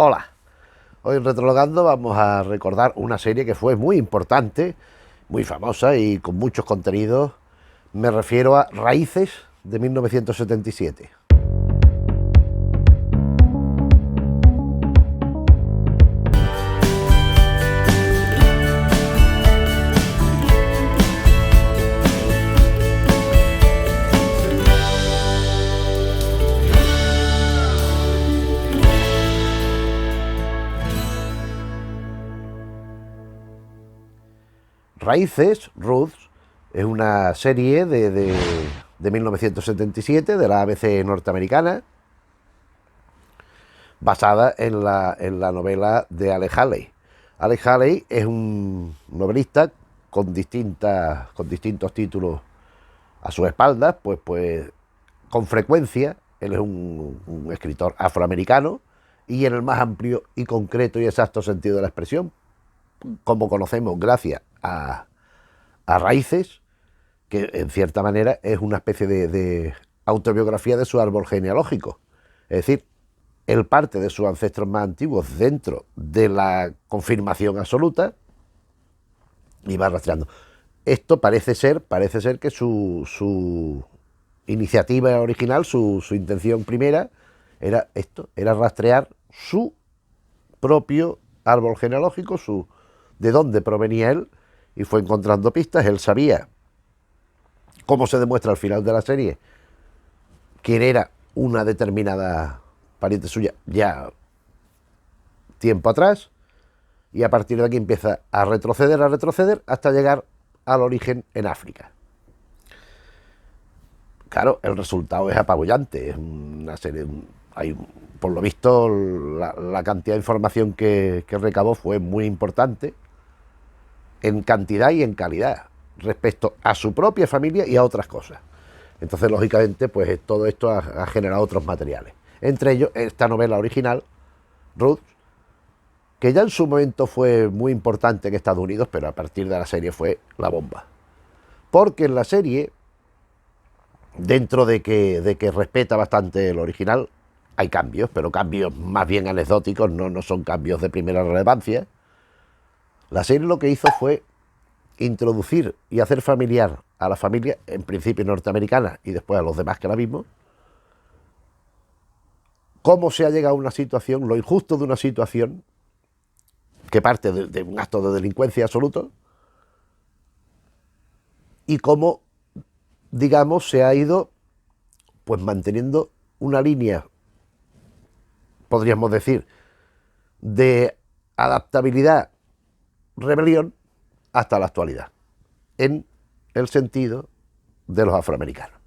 Hola, hoy en Retrologando vamos a recordar una serie que fue muy importante, muy famosa y con muchos contenidos. Me refiero a Raíces de 1977. Raíces, Roots, es una serie de 1977 de la ABC norteamericana, basada en la novela de Alex Haley. Alex Haley es un novelista con distintos títulos a su espalda, pues con frecuencia él es un escritor afroamericano y en el más amplio y concreto y exacto sentido de la expresión, como conocemos gracias a Raíces, que en cierta manera es una especie de autobiografía de su árbol genealógico. Es decir, él parte de sus ancestros más antiguos dentro de la confirmación absoluta y va rastreando. Esto parece ser que su iniciativa original, su intención primera, era esto, era rastrear su propio árbol genealógico, de dónde provenía él, y fue encontrando pistas. Él sabía, como se demuestra al final de la serie, quién era una determinada pariente suya ya tiempo atrás, y a partir de aquí empieza a retroceder hasta llegar al origen en África. Claro, el resultado es apabullante, es una serie, por lo visto la cantidad de información que recabó fue muy importante en cantidad y en calidad respecto a su propia familia y a otras cosas. Entonces, lógicamente, pues todo esto ha generado otros materiales. Entre ellos, esta novela original, Roots, que ya en su momento fue muy importante en Estados Unidos, pero a partir de la serie fue la bomba. Porque en la serie, dentro de que respeta bastante el original, hay cambios, pero cambios más bien anecdóticos, no son cambios de primera relevancia. La serie lo que hizo fue introducir y hacer familiar a la familia, en principio norteamericana y después a los demás que la vimos, cómo se ha llegado a una situación, lo injusto de una situación que parte de un acto de delincuencia absoluto, y cómo, digamos, se ha ido pues manteniendo una línea, podríamos decir, de adaptabilidad, rebelión, hasta la actualidad, en el sentido de los afroamericanos.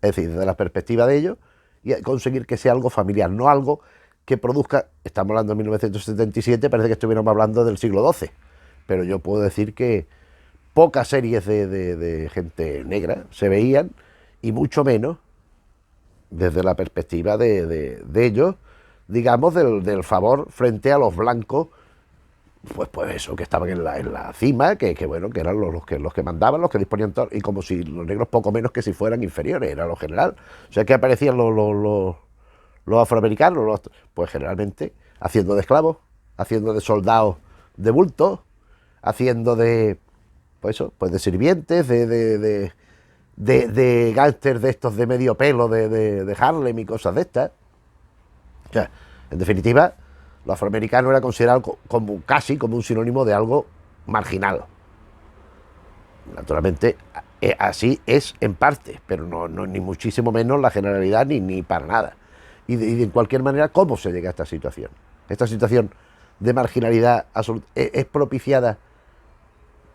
Es decir, desde la perspectiva de ellos, y conseguir que sea algo familiar, no algo que produzca, estamos hablando de 1977, parece que estuviéramos hablando del siglo XII, pero yo puedo decir que pocas series de gente negra se veían, y mucho menos desde la perspectiva de ellos, digamos, del favor frente a los blancos, pues eso, que estaban en la cima, que bueno, que eran los que mandaban, los que disponían todo, y como si los negros poco menos que si fueran inferiores, era lo general. O sea, que aparecían los afroamericanos, pues generalmente haciendo de esclavos, haciendo de soldados de bulto, haciendo de, pues eso, pues de sirvientes, de gángsters de estos de medio pelo, de Harlem y cosas de estas. O sea, en definitiva, lo afroamericano era considerado casi como un sinónimo de algo marginal. Naturalmente, así es en parte, pero no ni muchísimo menos la generalidad ni para nada. Y de cualquier manera, ¿cómo se llega a esta situación? Esta situación de marginalidad absoluta es propiciada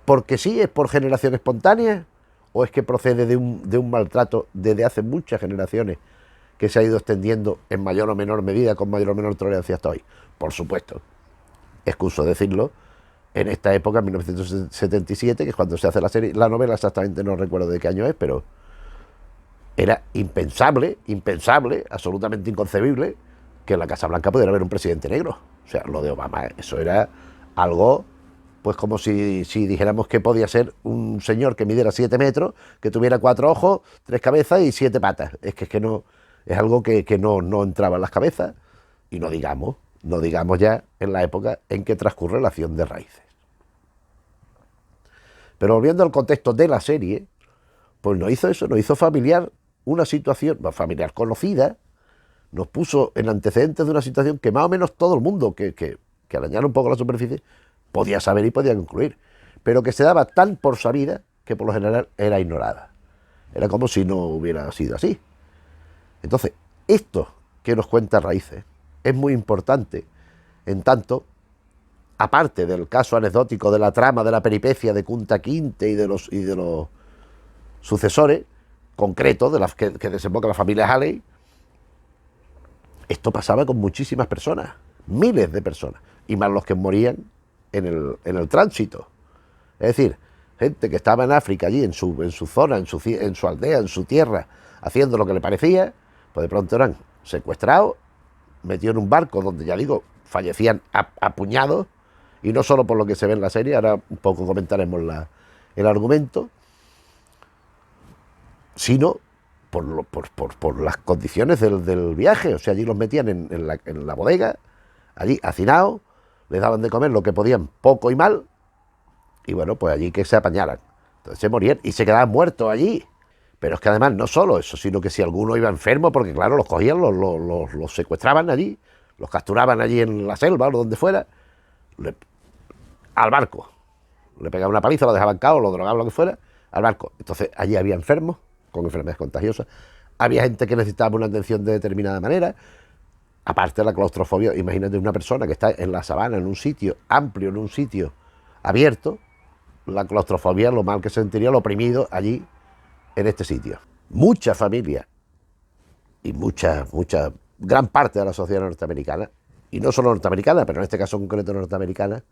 porque sí, es por generación espontánea, o es que procede de un maltrato desde hace muchas generaciones que se ha ido extendiendo en mayor o menor medida, con mayor o menor tolerancia hasta hoy. Por supuesto, excuso decirlo, en esta época, en 1977, que es cuando se hace la novela exactamente no recuerdo de qué año es, pero era impensable, absolutamente inconcebible, que en la Casa Blanca pudiera haber un presidente negro. O sea, lo de Obama, eso era algo, pues como si dijéramos que podía ser un señor que midiera 7 metros, que tuviera 4 ojos, 3 cabezas y 7 patas. Es que no, es algo que no entraba en las cabezas, y no digamos no digamos ya en la época en que transcurre la acción de Raíces. Pero volviendo al contexto de la serie, pues nos hizo eso, nos hizo familiar una situación, familiar conocida, nos puso en antecedentes de una situación que más o menos todo el mundo, que arañara un poco la superficie, podía saber y podía concluir, pero que se daba tan por sabida que por lo general era ignorada. Era como si no hubiera sido así. Entonces, esto que nos cuenta Raíces es muy importante, en tanto, aparte del caso anecdótico de la trama, de la peripecia de Kunta Kinte y de los sucesores concretos de las que desemboca la familia Halley, esto pasaba con muchísimas personas, miles de personas, y más los que morían en el tránsito. Es decir, gente que estaba en África, allí en su zona, en su aldea, en su tierra, haciendo lo que le parecía, pues de pronto eran secuestrados, metidos en un barco donde, ya digo, fallecían a puñados, y no solo por lo que se ve en la serie, ahora un poco comentaremos el argumento, sino por las condiciones del viaje. O sea, allí los metían en la bodega, allí hacinados, les daban de comer lo que podían, poco y mal, y bueno, pues allí que se apañaran. Entonces se morían y se quedaban muertos allí. Pero es que además no solo eso, sino que si alguno iba enfermo, porque claro, los cogían, los secuestraban allí, los capturaban allí en la selva o donde fuera, al barco. Le pegaban una paliza, lo dejaban cao, lo drogaban, lo que fuera, al barco. Entonces allí había enfermos con enfermedades contagiosas, había gente que necesitaba una atención de determinada manera, aparte de la claustrofobia. Imagínate una persona que está en la sabana, en un sitio amplio, en un sitio abierto, la claustrofobia, lo mal que se sentiría, lo oprimido allí en este sitio. Muchas familias y gran parte de la sociedad norteamericana, y no solo norteamericana, pero en este caso concreto norteamericana,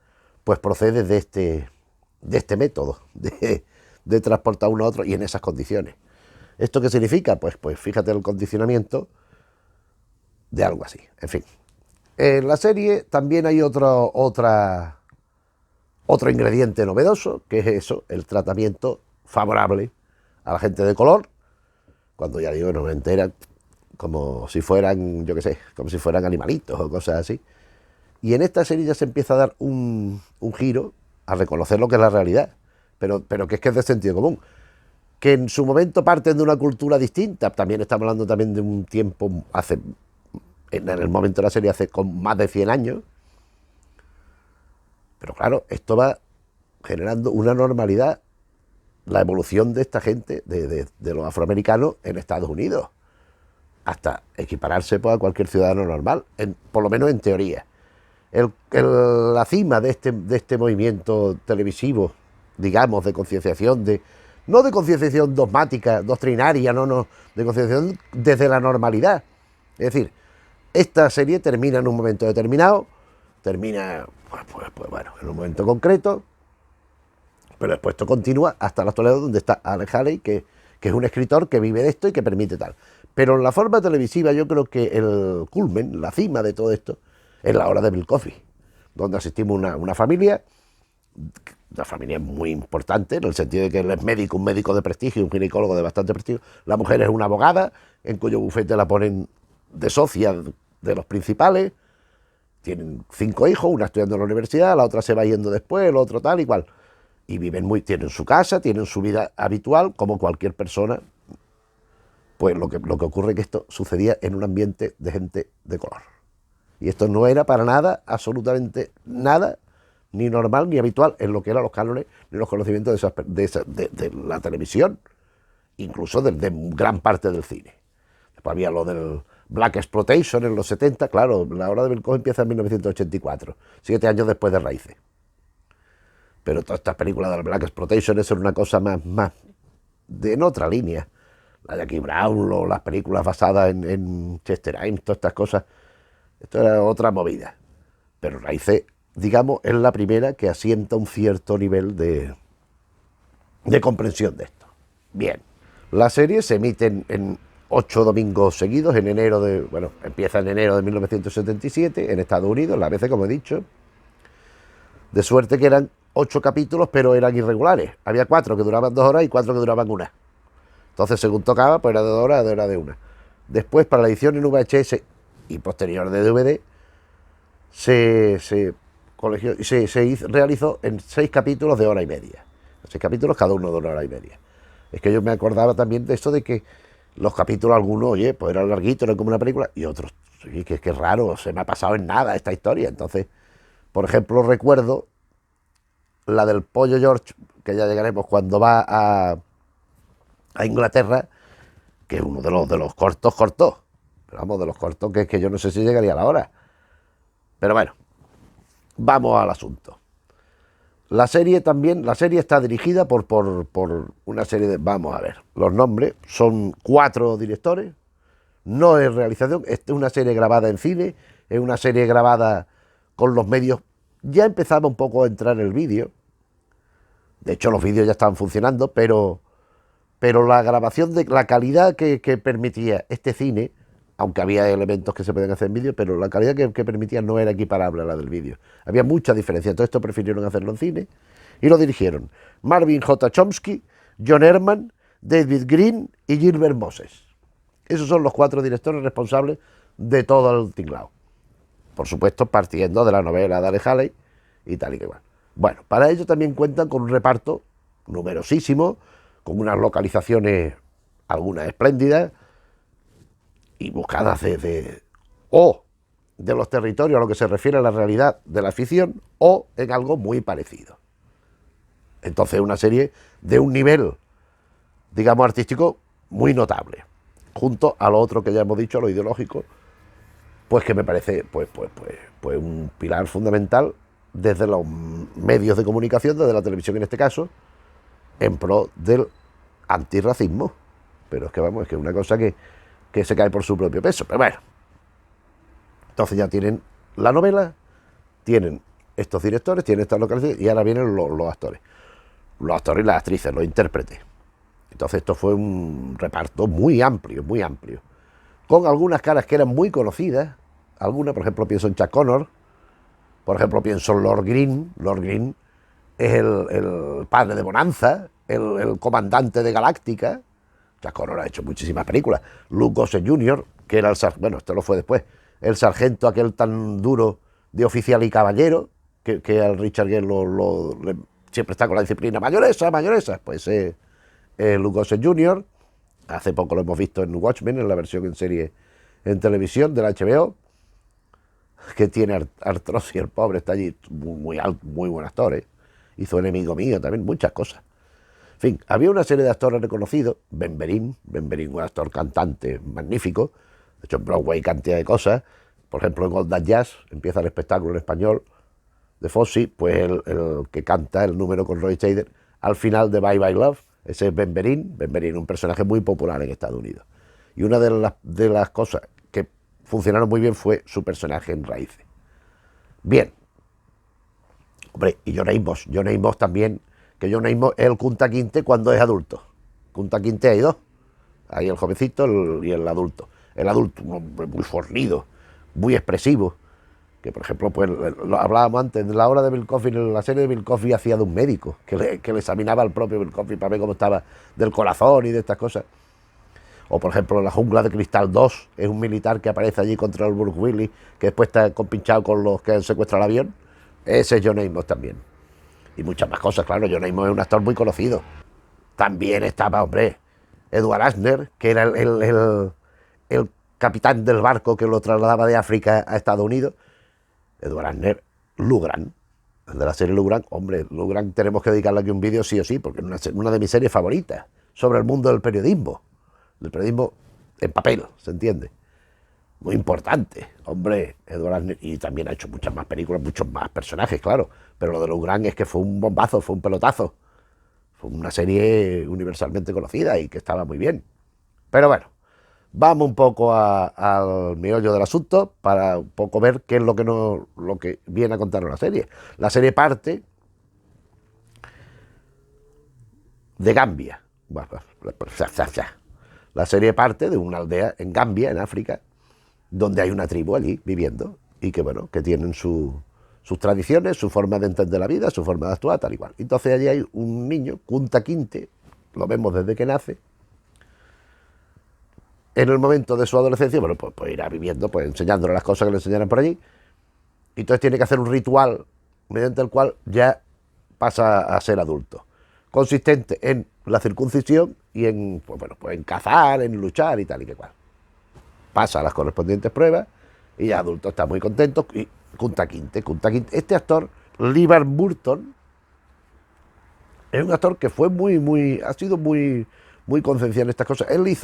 pues procede de este método de transportar uno a otro y en esas condiciones. ¿Esto qué significa? Pues fíjate el condicionamiento de algo así. En fin, en la serie también hay otro ingrediente novedoso, que es eso, el tratamiento favorable a la gente de color, cuando ya digo, no me enteran como si fueran, yo qué sé, como si fueran animalitos o cosas así. Y en esta serie ya se empieza a dar un giro a reconocer lo que es la realidad, pero que es de sentido común. Que en su momento parten de una cultura distinta, también estamos hablando también de un tiempo, en el momento de la serie, hace con más de 100 años, pero claro, esto va generando una normalidad, la evolución de esta gente, de los afroamericanos en Estados Unidos, hasta equipararse pues, a cualquier ciudadano normal, por lo menos en teoría. La cima de este movimiento televisivo, digamos, de concienciación, no de concienciación dogmática, doctrinaria, no, de concienciación desde la normalidad. Es decir, esta serie termina en un momento determinado, termina, pues bueno, en un momento concreto, pero después esto continúa hasta la actualidad, donde está Alex Haley, que es un escritor que vive de esto y que permite tal. Pero en la forma televisiva yo creo que el culmen, la cima de todo esto, es la hora de Bill Cosby, donde asistimos una familia muy importante, en el sentido de que él es médico, un médico de prestigio, un ginecólogo de bastante prestigio. La mujer es una abogada, en cuyo bufete la ponen de socia de los principales. Tienen 5 hijos, una estudiando en la universidad, la otra se va yendo después, el otro tal y cual. Y tienen su casa, tienen su vida habitual, como cualquier persona. Pues lo que ocurre es que esto sucedía en un ambiente de gente de color. Y esto no era para nada, absolutamente nada, ni normal ni habitual en lo que eran los cánones ni los conocimientos de la televisión, incluso de gran parte del cine. Después había lo del Black Exploitation en los 70, claro, la hora de Bill Cosby empieza en 1984, 7 años después de Raíces. Pero todas estas películas del Black Exploitation, eso era una cosa más en otra línea. La Jackie Brown, las películas basadas en Chester Himes, todas estas cosas, esto era otra movida. Pero Raíces, digamos, es la primera que asienta un cierto nivel de comprensión de esto. Bien, la serie se emite en 8 domingos seguidos, empieza en enero de 1977, en Estados Unidos, la ABC, como he dicho. De suerte que eran 8 capítulos, pero eran irregulares. Había 4 que duraban 2 horas y 4 que duraban 1. Entonces, según tocaba, pues era de 2 horas, era de 1. Después, para la edición en VHS y posterior de DVD, se realizó en 6 capítulos de hora y media. 6 capítulos cada uno de 1 hora y media. Es que yo me acordaba también de esto de que los capítulos, algunos, oye, pues eran larguitos, eran como una película, y otros, sí, que es raro, se me ha pasado en nada esta historia. Entonces, por ejemplo, recuerdo la del Pollo George, que ya llegaremos, cuando va a Inglaterra, que es uno de los cortos, pero vamos, de los cortos que yo no sé si llegaría a la hora. Pero bueno, vamos al asunto. La serie está dirigida por una serie de, vamos a ver, los nombres, son 4 directores, no es realización, es una serie grabada en cine, es una serie grabada con los medios, ya empezaba un poco a entrar el vídeo, de hecho los vídeos ya estaban funcionando, pero la grabación, de la calidad que permitía este cine, aunque había elementos que se podían hacer en vídeo, pero la calidad que permitía no era equiparable a la del vídeo. Había mucha diferencia. Entonces esto prefirieron hacerlo en cine y lo dirigieron Marvin J. Chomsky, John Herman, David Green y Gilbert Moses. Esos son los 4 directores responsables de todo el tinglao. Por supuesto, partiendo de la novela de Ale Haley y tal y que igual. Bueno, para ello también cuentan con un reparto numerosísimo, con unas localizaciones, algunas espléndidas, y buscadas o de los territorios a lo que se refiere a la realidad de la ficción, o en algo muy parecido. Entonces, una serie de un nivel, digamos, artístico muy notable, junto a lo otro que ya hemos dicho, a lo ideológico, pues que me parece pues un pilar fundamental desde los medios de comunicación, desde la televisión en este caso, en pro del antirracismo. Pero es que vamos, es que es una cosa que se cae por su propio peso. Pero bueno, entonces ya tienen la novela, tienen estos directores, tienen estas localizaciones, y ahora vienen los actores. Los actores y las actrices, los intérpretes. Entonces esto fue un reparto muy amplio, con algunas caras que eran muy conocidas. Algunas, por ejemplo, pienso en Chuck Connor, por ejemplo, pienso en Lord Green. Lord Green es el padre de Bonanza, el comandante de Galáctica. Chuck Connor ha hecho muchísimas películas. Luke Gossett Jr., que era bueno, esto lo fue después, el sargento aquel tan duro de Oficial y Caballero, que al Richard Gere siempre está con la disciplina mayoresa, pues Luke Gossett Jr., hace poco lo hemos visto en Watchmen, en la versión en serie en televisión de la HBO, que tiene artrosis, el pobre está allí, muy buen actor, ¿eh? Hizo Enemigo Mío también, muchas cosas. En fin, había una serie de actores reconocidos, Ben Berin, un actor cantante magnífico, de hecho en Broadway cantidad de cosas, por ejemplo en All That Jazz, empieza el espectáculo en español de Fosse, pues el que canta el número con Roy Scheider al final de Bye Bye Love, ese es Ben Berin, un personaje muy popular en Estados Unidos. Y una de las cosas que funcionaron muy bien fue su personaje en Raíces. Bien. Hombre, y John Amos también, que John Amos es el Kunta Kinte cuando es adulto. Kunta Kinte hay dos. Hay el jovencito y el adulto. El adulto, un hombre muy fornido, muy expresivo. Que, por ejemplo, pues lo hablábamos antes, en la hora de Bill Cosby, en la serie de Bill Cosby hacía de un médico, que le examinaba al propio Bill Cosby para ver cómo estaba del corazón y de estas cosas. O, por ejemplo, en La Jungla de Cristal 2, es un militar que aparece allí contra el Bruce Willis, que después está compinchado con los que han secuestrado el avión. Ese es John Amos también. Y muchas más cosas, claro. John Amos es un actor muy conocido. También estaba, hombre, Edward Asner, que era el capitán del barco que lo trasladaba de África a Estados Unidos. Edward Asner, Lou Grant, de la serie Lou Grant. Hombre, Lou Grant tenemos que dedicarle aquí un vídeo sí o sí, porque es una de mis series favoritas sobre el mundo del periodismo en papel, ¿se entiende? Muy importante, hombre, Edward Asner, y también ha hecho muchas más películas, muchos más personajes, claro, pero lo de Lou Grant es que fue un bombazo, fue un pelotazo, fue una serie universalmente conocida y que estaba muy bien. Pero bueno, vamos un poco al meollo del asunto para un poco ver qué es lo que viene a contarnos la serie. La serie parte de Gambia. La serie parte de una aldea en Gambia, en África, donde hay una tribu allí viviendo y que, bueno, que tienen sus tradiciones, su forma de entender la vida, su forma de actuar, tal y cual. Entonces allí hay un niño, Kunta Kinte, lo vemos desde que nace. En el momento de su adolescencia, bueno, pues irá viviendo, pues enseñándole las cosas que le enseñaran por allí. Y entonces tiene que hacer un ritual mediante el cual ya pasa a ser adulto, consistente en la circuncisión y en, pues bueno, pues en cazar, en luchar y tal y que cual. Pasa las correspondientes pruebas y ya adulto está muy contento. Y Kunta Kinte, este actor, Lee Van Burton, es un actor que fue ha sido muy concienciado en estas cosas. Él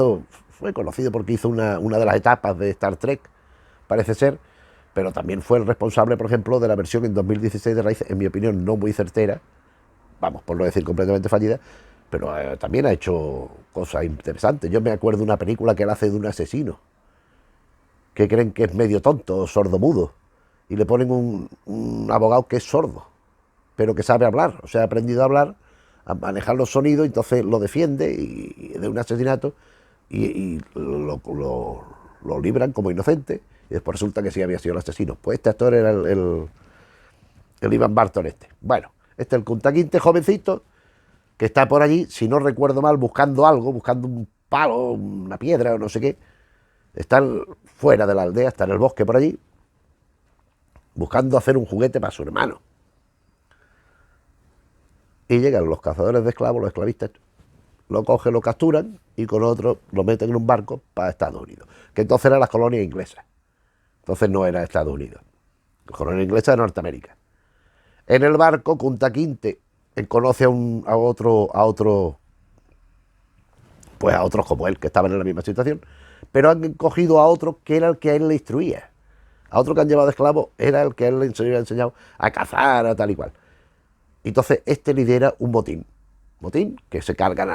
fue conocido porque hizo una de las etapas de Star Trek, parece ser, pero también fue el responsable, por ejemplo, de la versión en 2016 de Raíces, en mi opinión, no muy certera, vamos, por no decir completamente fallida, pero también ha hecho cosas interesantes. Yo me acuerdo de una película que él hace de un asesino, que creen que es medio tonto, sordomudo, y le ponen un abogado que es sordo, pero que sabe hablar, o sea, ha aprendido a hablar, a manejar los sonidos, entonces lo defiende de un asesinato y lo libran como inocente, y después resulta que sí había sido el asesino. Pues este actor era el Ivan Barton este. Bueno, este es el Kunta Kinte jovencito, que está por allí, si no recuerdo mal, buscando algo, buscando un palo, una piedra o no sé qué. Está fuera de la aldea, está en el bosque por allí, buscando hacer un juguete para su hermano. Y llegan los cazadores de esclavos, los esclavistas, lo cogen, lo capturan y con otro lo meten en un barco para Estados Unidos, que entonces eran las colonias inglesas. Entonces no era Estados Unidos, la colonia inglesa de Norteamérica. En el barco, Kunta Kinte conoce a otros como él, que estaban en la misma situación, pero han cogido a otro que era el que a él le instruía. A otro que han llevado de esclavo era el que a él le había enseñado a cazar, a tal y cual. Entonces este lidera un motín que se cargan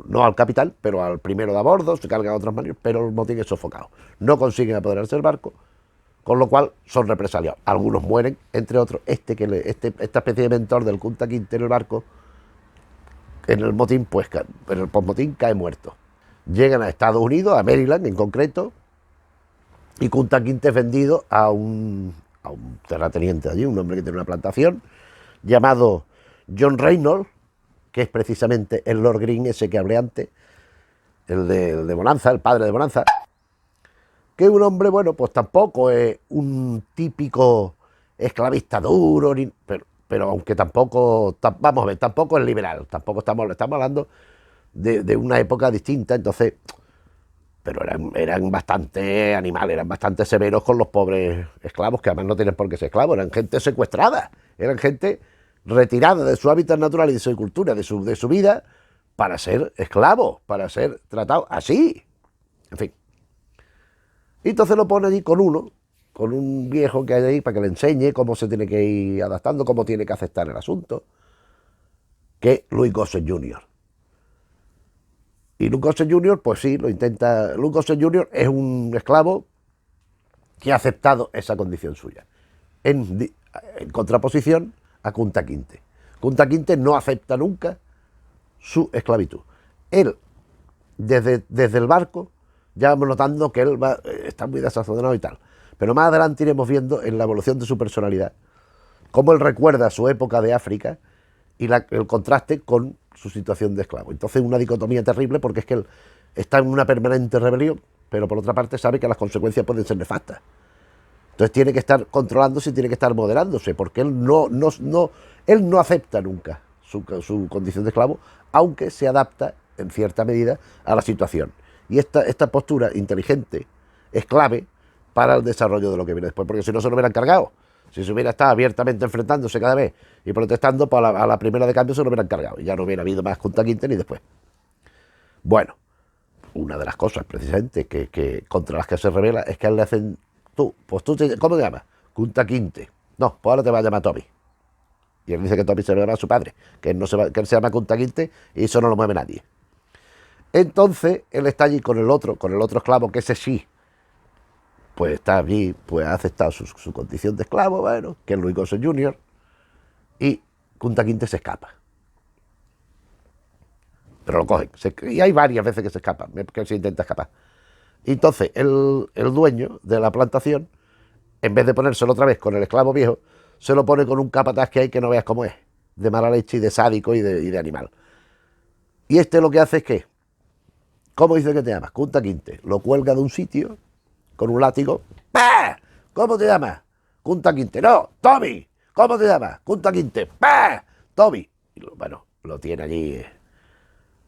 no al capitán, pero al primero de a bordo, se cargan a otros marinos, pero el motín es sofocado. No consiguen apoderarse del barco, con lo cual son represaliados. Algunos mueren, entre otros esta especie de mentor del Kunta Kinte en el barco, en el motín, pues en el postmotín cae muerto. Llegan a Estados Unidos, a Maryland en concreto, y Kunta Kinte es vendido a un terrateniente allí, un hombre que tiene una plantación, llamado John Reynolds, que es precisamente el Lord Green ese que hablé antes, el de Bonanza, el padre de Bonanza, que es un hombre, bueno, pues tampoco es un típico esclavista duro, pero aunque tampoco, vamos a ver, tampoco es liberal, tampoco estamos hablando de una época distinta, entonces, pero eran bastante animales, eran bastante severos con los pobres esclavos, que además no tienen por qué ser esclavos, eran gente secuestrada, eran gente retirada de su hábitat natural y de su cultura, de su vida, para ser esclavos, para ser tratados así, en fin. Y entonces lo pone allí con un viejo que hay ahí para que le enseñe cómo se tiene que ir adaptando, cómo tiene que aceptar el asunto, que es Louis Gossett Jr. Y Louis Gossett Jr., pues sí, lo intenta. Louis Gossett Jr. es un esclavo que ha aceptado esa condición suya, en contraposición a Kunta Kinte. Kunta Kinte no acepta nunca su esclavitud. Él, desde el barco, ya vamos notando que él está muy desazonado y tal. Pero más adelante iremos viendo en la evolución de su personalidad cómo él recuerda su época de África y el contraste con su situación de esclavo. Entonces una dicotomía terrible porque es que él está en una permanente rebelión, pero por otra parte sabe que las consecuencias pueden ser nefastas. Entonces tiene que estar controlándose y tiene que estar moderándose, porque él no acepta nunca su condición de esclavo, aunque se adapta en cierta medida a la situación. Y esta postura inteligente es clave para el desarrollo de lo que viene después, porque si no se lo hubieran cargado. Si se hubiera estado abiertamente enfrentándose cada vez y protestando, pues a la primera de cambio se lo hubieran cargado y ya no hubiera habido más Kunta Kinte ni después. Bueno, una de las cosas precisamente que contra las que se revela es que a él le hacen, ¿cómo te llamas? Kunta Kinte. No, pues ahora te va a llamar Tommy. Y él dice que Tommy se lo llama a su padre, que él se llama Kunta Kinte y eso no lo mueve nadie. Entonces él está allí con el otro esclavo, que ese sí, pues está allí, pues ha aceptado su condición de esclavo, bueno, que es Louis Gossett Jr., y Kunta Kinte se escapa. Pero lo cogen, y hay varias veces que se escapa, que se intenta escapar. Y entonces el dueño de la plantación, en vez de ponérselo otra vez con el esclavo viejo, se lo pone con un capataz que hay que no veas cómo es, de mala leche y de sádico y de animal. Y este lo que hace es que, ¿cómo dice que te llamas? Kunta Kinte. Lo cuelga de un sitio con un látigo. ¡Pah! ¿Cómo te llamas? Kunta Kinte, no, Tommy, ¿cómo te llamas? Kunta Kinte, ¡bah! Tommy. Y bueno, lo tiene allí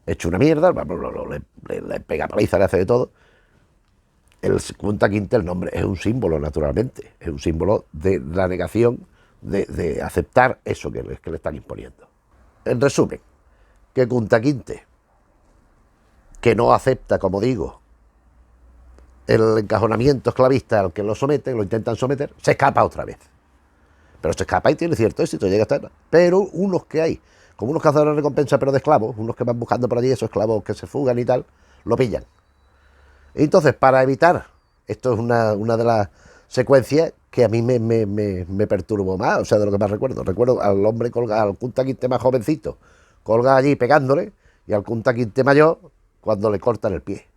hecho una mierda, le pega paliza, le hace de todo. El Kunta Kinte, el nombre, es un símbolo, naturalmente, es un símbolo de la negación de aceptar eso que le están imponiendo. En resumen, que Kunta Kinte, que no acepta, como digo, el encajonamiento esclavista al que lo someten, lo intentan someter, se escapa otra vez. Pero se escapa y tiene cierto éxito, llega hasta... Pero unos que hay, como unos cazadores de recompensa, pero de esclavos, unos que van buscando por allí esos esclavos que se fugan y tal, lo pillan. Entonces, para evitar, esto es una de las secuencias que a mí me perturbó más, o sea, de lo que más recuerdo. Recuerdo al hombre colgado, al Kunta Kinte más jovencito, colgado allí pegándole, y al Kunta Kinte mayor cuando le cortan el pie.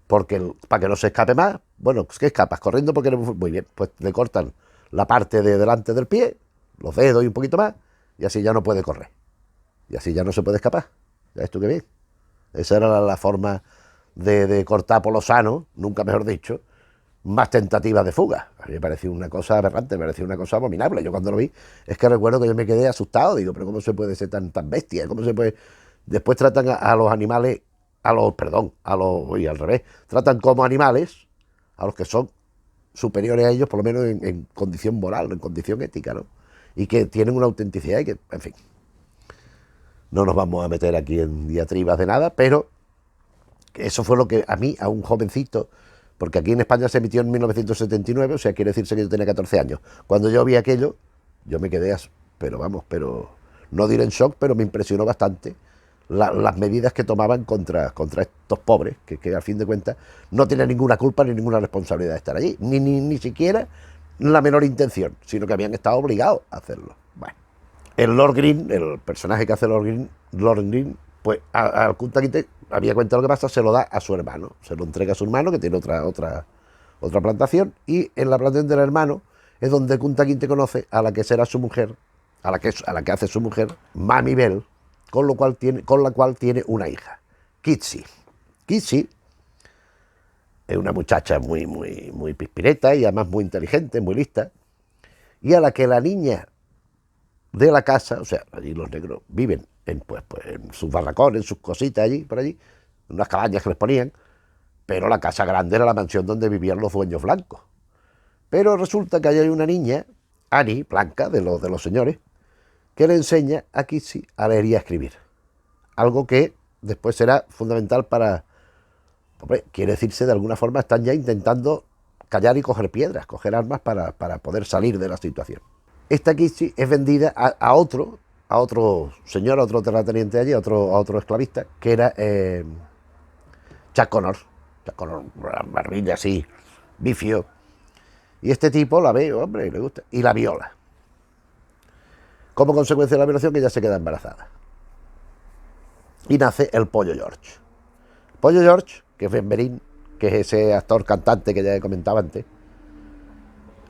Porque para que no se escape más, bueno, ¿qué escapas? Corriendo porque muy bien, pues le cortan la parte de delante del pie, los dedos y un poquito más, y así ya no puede correr. Y así ya no se puede escapar. ¿Ya esto qué bien? Esa era la forma de cortar por lo sano, nunca mejor dicho, más tentativas de fuga. A mí me pareció una cosa aberrante, me pareció una cosa abominable. Yo cuando lo vi, es que recuerdo que yo me quedé asustado, digo, pero ¿cómo se puede ser tan bestia? ¿Cómo se puede...? Después tratan a los animales, oye, al revés, tratan como animales a los que son superiores a ellos, por lo menos en condición moral, en condición ética, ¿no? Y que tienen una autenticidad y que, en fin, no nos vamos a meter aquí en diatribas de nada, pero eso fue lo que a mí, a un jovencito, porque aquí en España se emitió en 1979, o sea, quiere decirse que yo tenía 14 años. Cuando yo vi aquello, yo me quedé, pero no diré en shock, pero me impresionó bastante las medidas que tomaban contra estos pobres, que al fin de cuentas no tienen ninguna culpa ni ninguna responsabilidad de estar allí, ni siquiera la menor intención, sino que habían estado obligados a hacerlo. Bueno, el Lord Green, el personaje que hace Lord Green, pues al Kunta Kinte, había cuenta lo que pasa, se lo da a su hermano, se lo entrega a su hermano, que tiene otra plantación, y en la plantación del hermano es donde Kunta Kinte conoce a la que será su mujer, a la que hace su mujer, Mamie Bell, con la cual tiene una hija, Kitsy. Kitsy es una muchacha muy pispireta y además muy inteligente, muy lista, y a la que la niña de la casa, o sea, allí los negros viven en sus barracones, en sus cositas allí, por allí, en unas cabañas que les ponían, pero la casa grande era la mansión donde vivían los dueños blancos. Pero resulta que hay una niña, Annie, blanca, de los señores, que le enseña a Kitsy a leer y a escribir. Algo que después será fundamental para... Hombre, quiere decirse, de alguna forma están ya intentando callar y coger piedras, coger armas para poder salir de la situación. Esta Kitsy es vendida a otro señor, a otro terrateniente allí, a otro esclavista, que era Chuck Connor. Chuck Connor, barbilla así, bifio. Y este tipo la ve, hombre, y le gusta, y la viola. Como consecuencia de la violación, ella se queda embarazada. Y nace el Pollo George. Pollo George, que es Ben Berín, que es ese actor cantante que ya he comentado antes,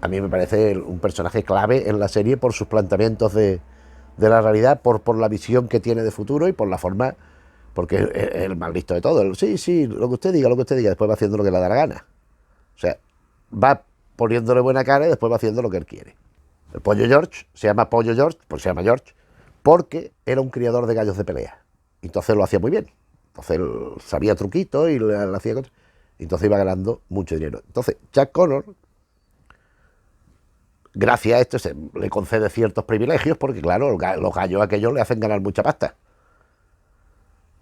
a mí me parece un personaje clave en la serie por sus planteamientos de la realidad, por la visión que tiene de futuro y por la forma, porque es el más listo de todo. Sí, lo que usted diga, después va haciendo lo que le da la gana. O sea, va poniéndole buena cara y después va haciendo lo que él quiere. El Pollo George se llama Pollo George, pues se llama George, porque era un criador de gallos de pelea. Entonces lo hacía muy bien. Entonces él sabía truquitos y le hacía cosas. Entonces iba ganando mucho dinero. Entonces Chuck Connor, gracias a esto, le concede ciertos privilegios, porque claro, los gallos aquellos le hacen ganar mucha pasta.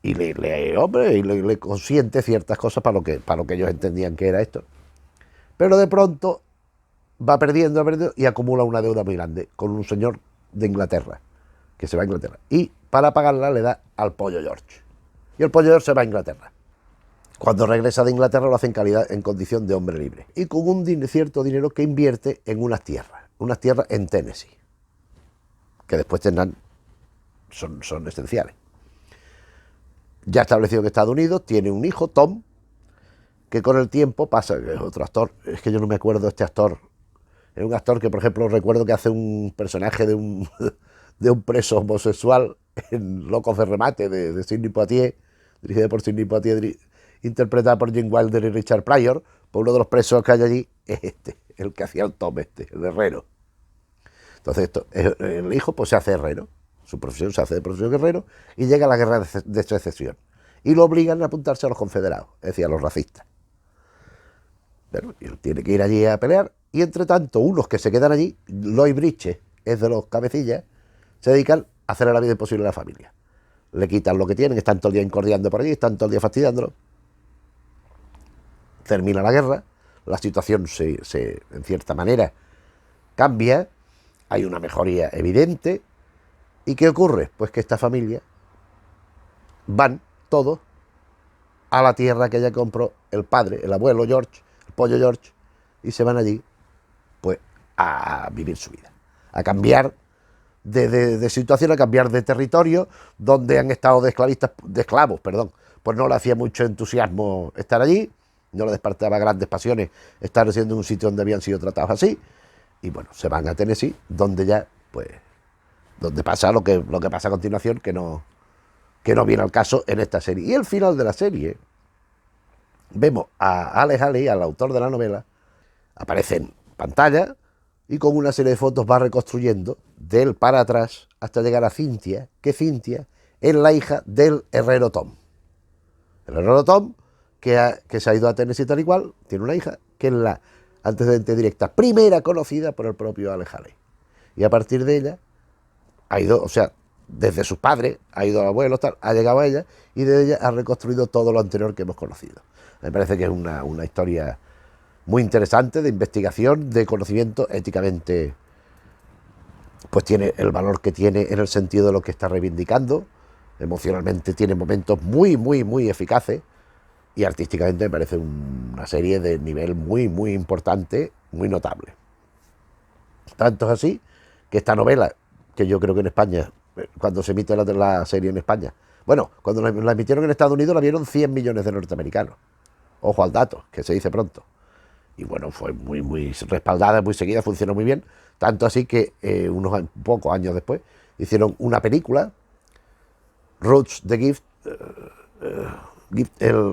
Y le consiente ciertas cosas para lo que ellos entendían que era esto. Pero de pronto va perdiendo y acumula una deuda muy grande con un señor de Inglaterra, que se va a Inglaterra. Y para pagarla le da al Pollo George. Y el Pollo George se va a Inglaterra. Cuando regresa de Inglaterra lo hace en condición de hombre libre. Y con un cierto dinero que invierte en unas tierras en Tennessee, que después son esenciales. Ya establecido en Estados Unidos, tiene un hijo, Tom, que con el tiempo pasa, que es otro actor, es que yo no me acuerdo de este actor. Es un actor que, por ejemplo, recuerdo que hace un personaje de un preso homosexual en Locos de Remate, de Sidney Poitier, dirigido por Sidney Poitier, interpretada por Gene Wilder y Richard Pryor, por uno de los presos que hay allí es este, el que hacía el Tom este, el herrero. Entonces el hijo pues se hace herrero, su profesión se hace de profesión guerrero, y llega a la guerra de secesión. Y lo obligan a apuntarse a los confederados, es decir, a los racistas. Pero él tiene que ir allí a pelear, y entre tanto, unos que se quedan allí, Lloyd Bridges es de los cabecillas, se dedican a hacer la vida imposible a la familia. Le quitan lo que tienen, están todo el día incordiando por allí, están todo el día fastidiándolo. Termina la guerra, la situación en cierta manera cambia, hay una mejoría evidente. ¿Y qué ocurre? Pues que esta familia van todos a la tierra que ella compró el padre, el abuelo George, el pollo George, y se van allí pues a vivir su vida, a cambiar de situación, a cambiar de territorio donde han estado de esclavos, pues no le hacía mucho entusiasmo estar allí, no le despertaba grandes pasiones estar residiendo en un sitio donde habían sido tratados así, y bueno, se van a Tennessee, donde ya, pues, donde pasa lo que pasa a continuación, que no viene al caso en esta serie. Y el final de la serie, vemos a Alex Haley, al autor de la novela, aparece en pantalla y con una serie de fotos va reconstruyendo de él para atrás hasta llegar a Cynthia, que Cynthia es la hija del herrero Tom. El herrero Tom, que se ha ido a Tennessee tal y cual, tiene una hija que es la antecedente directa primera conocida por el propio Alex Haley. Y a partir de ella ha ido, o sea, desde sus padres, ha ido al abuelo, tal, ha llegado a ella, y de ella ha reconstruido todo lo anterior que hemos conocido. Me parece que es una historia muy interesante, de investigación, de conocimiento, éticamente, pues tiene el valor que tiene en el sentido de lo que está reivindicando, emocionalmente tiene momentos muy, muy, muy eficaces, y artísticamente me parece una serie de nivel muy, muy importante, muy notable. Tanto es así que esta novela, que yo creo que en España, cuando se emite la serie en España, bueno, cuando la emitieron en Estados Unidos la vieron 100 millones de norteamericanos. Ojo al dato, que se dice pronto. Y bueno, fue muy, muy respaldada, muy seguida, funcionó muy bien. Tanto así que unos pocos años después hicieron una película, Roots, The Gift,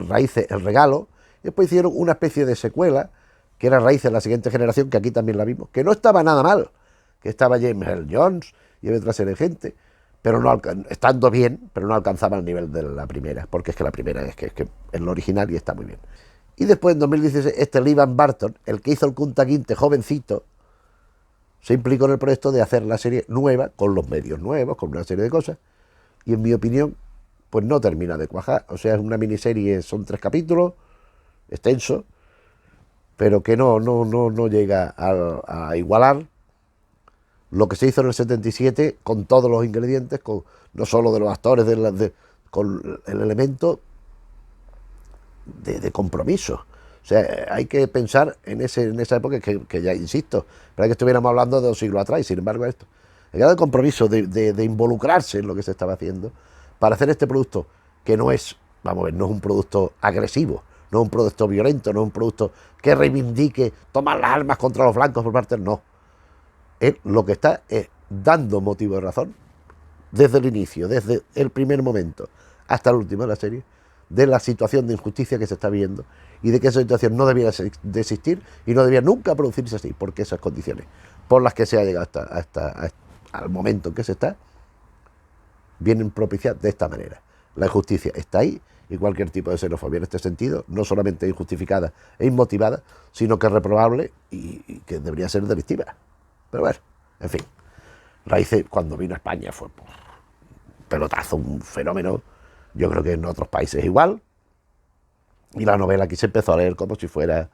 Raíces, el regalo, y después hicieron una especie de secuela, que era Raíces, la siguiente generación, que aquí también la vimos, que no estaba nada mal, que estaba James Earl Jones y había otra serie de gente, pero no estando bien, pero no alcanzaba el nivel de la primera, porque es que la primera es que es lo original y está muy bien. Y después en 2016 Lee Van Barton, el que hizo el Kunta Kinte jovencito, se implicó en el proyecto de hacer la serie nueva, con los medios nuevos, con una serie de cosas, y en mi opinión pues no termina de cuajar. O sea, es una miniserie, son 3 capítulos, extenso, pero que no llega a igualar lo que se hizo en el 77 con todos los ingredientes, con no solo de los actores, con el elemento de compromiso. O sea, hay que pensar en esa época que ya insisto, para que estuviéramos hablando de 2 siglos atrás, y sin embargo esto. El grado de compromiso, de involucrarse en lo que se estaba haciendo, para hacer este producto, que no es, vamos a ver, no es un producto agresivo, no es un producto violento, no es un producto que reivindique tomar las armas contra los blancos por parte, no. Él lo que está es dando motivo de razón, desde el inicio, desde el primer momento, hasta el último de la serie, de la situación de injusticia que se está viendo y de que esa situación no debiera de existir y no debía nunca producirse así, porque esas condiciones por las que se ha llegado hasta al momento en que se está, vienen propiciadas de esta manera. La injusticia está ahí, y cualquier tipo de xenofobia en este sentido, no solamente injustificada e inmotivada, sino que es reprobable y que debería ser delictiva. Pero bueno, en fin, Raíces cuando vino a España fue un pelotazo, un fenómeno. Yo creo que en otros países igual. Y la novela aquí se empezó a leer como si fuera,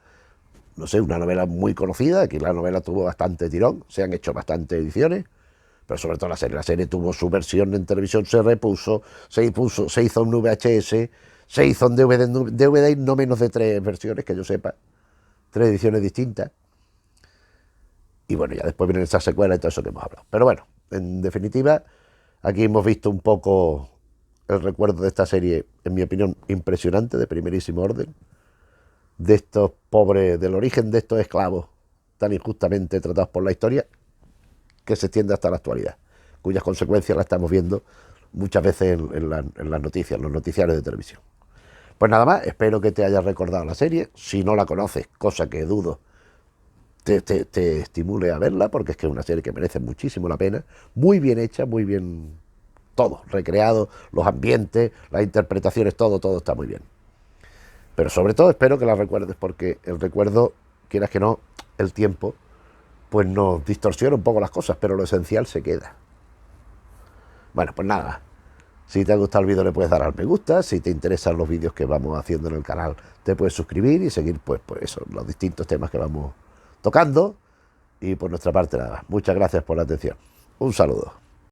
no sé, una novela muy conocida. Aquí la novela tuvo bastante tirón, se han hecho bastantes ediciones, pero sobre todo la serie. La serie tuvo su versión en televisión, se repuso, se hizo en VHS, se hizo en DVD, no menos de 3 versiones, que yo sepa, 3 ediciones distintas. Y bueno, ya después vienen esas secuelas y todo eso que hemos hablado. Pero bueno, en definitiva, aquí hemos visto un poco el recuerdo de esta serie, en mi opinión, impresionante, de primerísimo orden, de estos pobres, del origen de estos esclavos tan injustamente tratados por la historia, que se extiende hasta la actualidad, cuyas consecuencias las estamos viendo muchas veces en las noticias, en los noticiarios de televisión. Pues nada más, espero que te hayas recordado la serie. Si no la conoces, cosa que dudo, te estimule a verla, porque es que es una serie que merece muchísimo la pena, muy bien hecha, muy bien todo, recreado, los ambientes, las interpretaciones, todo está muy bien. Pero sobre todo espero que la recuerdes, porque el recuerdo, quieras que no, el tiempo, pues nos distorsiona un poco las cosas, pero lo esencial se queda. Bueno, pues nada, si te ha gustado el vídeo le puedes dar al me gusta, si te interesan los vídeos que vamos haciendo en el canal te puedes suscribir y seguir pues eso, los distintos temas que vamos tocando. Y por nuestra parte nada, muchas gracias por la atención. Un saludo.